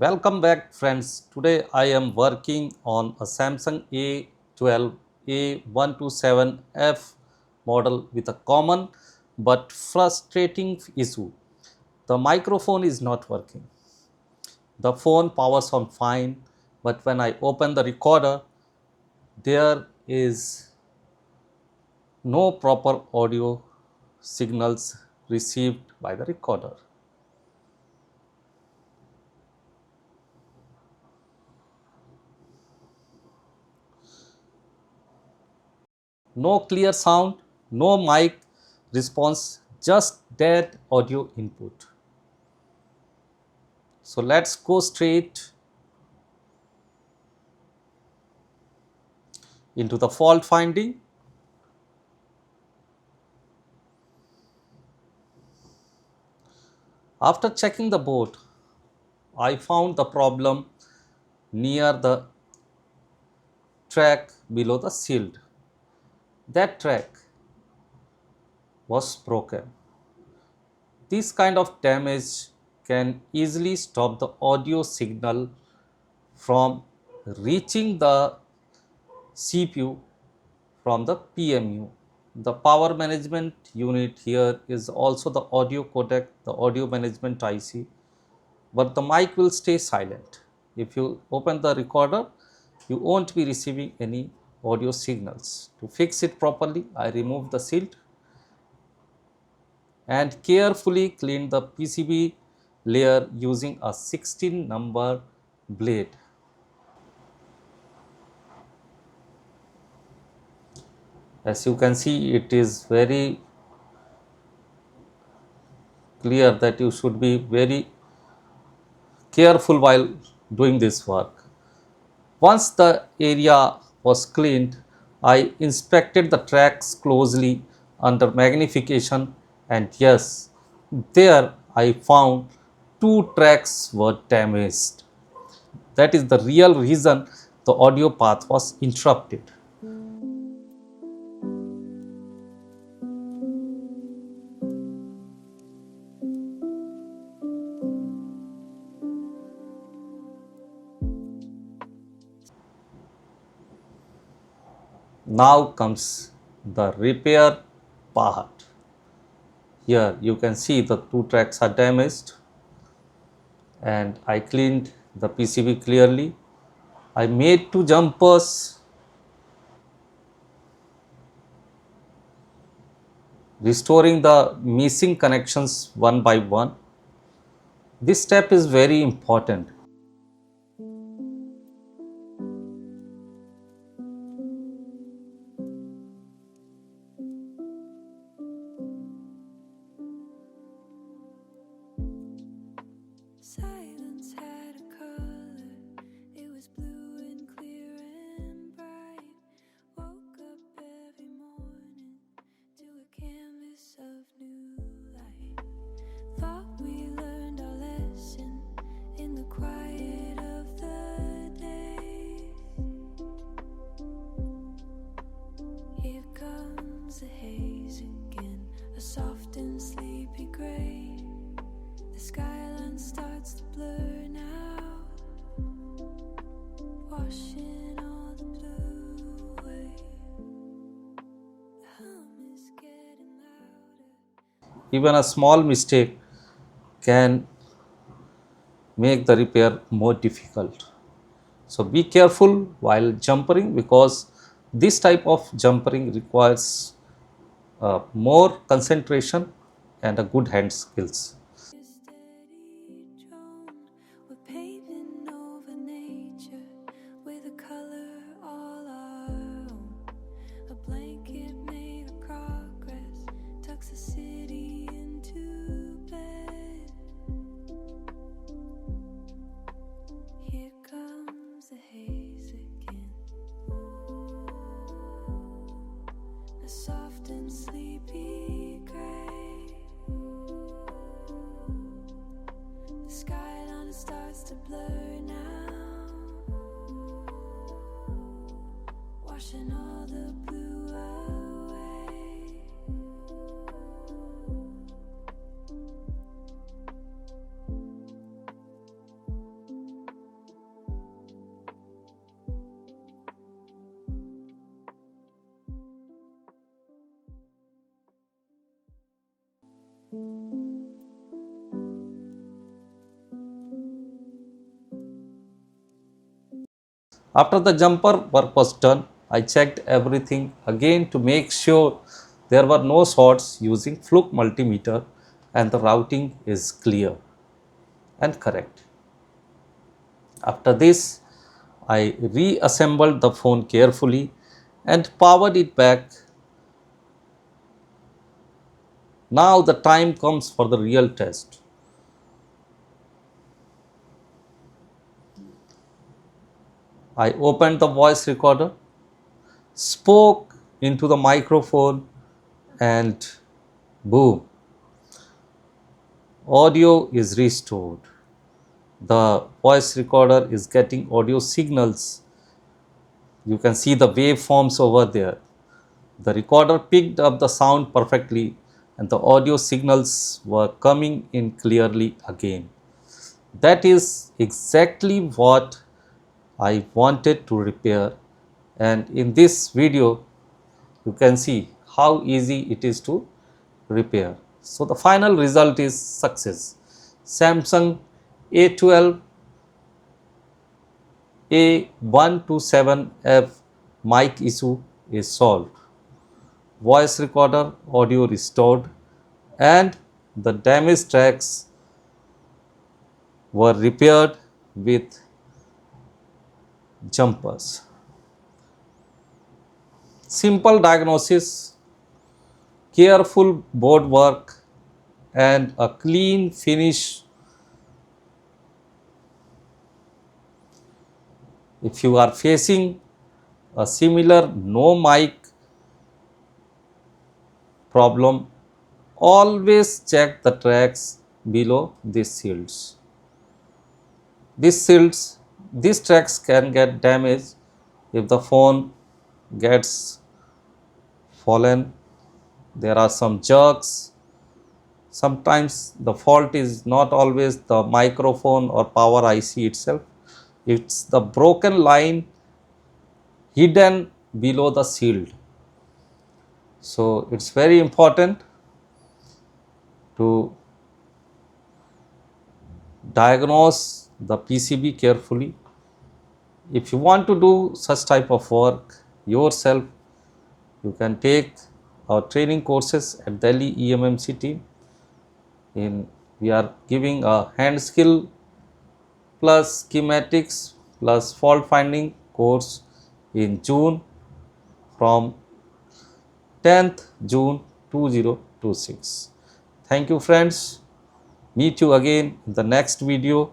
Welcome back friends. Today I am working on a Samsung A12 A127F model with a common but frustrating issue. The microphone is not working. The phone powers on fine, but when I open the recorder, there is no proper audio signals received by the recorder. No clear sound, no mic response, just dead audio input. So let's go straight into the fault finding. After checking the board, I found the problem near the track below the shield. That track was broken. This kind of damage can easily stop the audio signal from reaching the CPU from the PMU. The power management unit here is also the audio codec, the audio management IC, but the mic will stay silent. If you open the recorder, you won't be receiving any audio signals. To fix it properly, I remove the shield and carefully clean the PCB layer using a 16 number blade. As you can see, it is very clear that you should be very careful while doing this work. Once the area was cleaned, I inspected the tracks closely under magnification, and yes, there I found two tracks were damaged. That is the real reason the audio path was interrupted. Now comes the repair part. Here you can see the two tracks are damaged, and I cleaned the PCB clearly. I made two jumpers, restoring the missing connections one by one. This step is very important. Silence had a color, it was blue and clear and bright. Woke up every morning to a canvas of new light. Thought we learned our lesson in the quiet of the day. Here comes the haze again, a soft and sleepy gray. The skyline starts to blur now, washing all the blue away. The hum is getting louder. Even a small mistake can make the repair more difficult. So be careful while jumpering, because this type of jumpering requires more concentration and a good hand skills. A steady drone, we're paving over nature with a color all our own. A blanket made of progress tucks the city into bed. Here comes the haze again, a soft and sleepy gray. After the jumper work was done, I checked everything again to make sure there were no shorts using fluke multimeter and the routing is clear and correct. After this, I reassembled the phone carefully and powered it back. Now the time comes for the real test. I opened the voice recorder, spoke into the microphone, and boom, audio is restored. The voice recorder is getting audio signals. You can see the waveforms over there. The recorder picked up the sound perfectly and the audio signals were coming in clearly again. That is exactly what I wanted to repair, and in this video you can see how easy it is to repair. So the final result is success. Samsung A12 A127F mic issue is solved. Voice recorder audio restored and the damaged tracks were repaired with jumpers. Simple diagnosis, careful board work, and a clean finish. If you are facing a similar no mic problem, always check the tracks below these shields. These tracks can get damaged if the phone gets fallen. There are some jerks. Sometimes the fault is not always the microphone or power IC itself. It's the broken line hidden below the shield. So it's very important to diagnose the PCB carefully. If you want to do such type of work yourself, you can take our training courses at Delhi Emmc team. We are giving a hand skill plus schematics plus fault finding course in June from 10th June 2026. Thank you friends. Meet you again in the next video.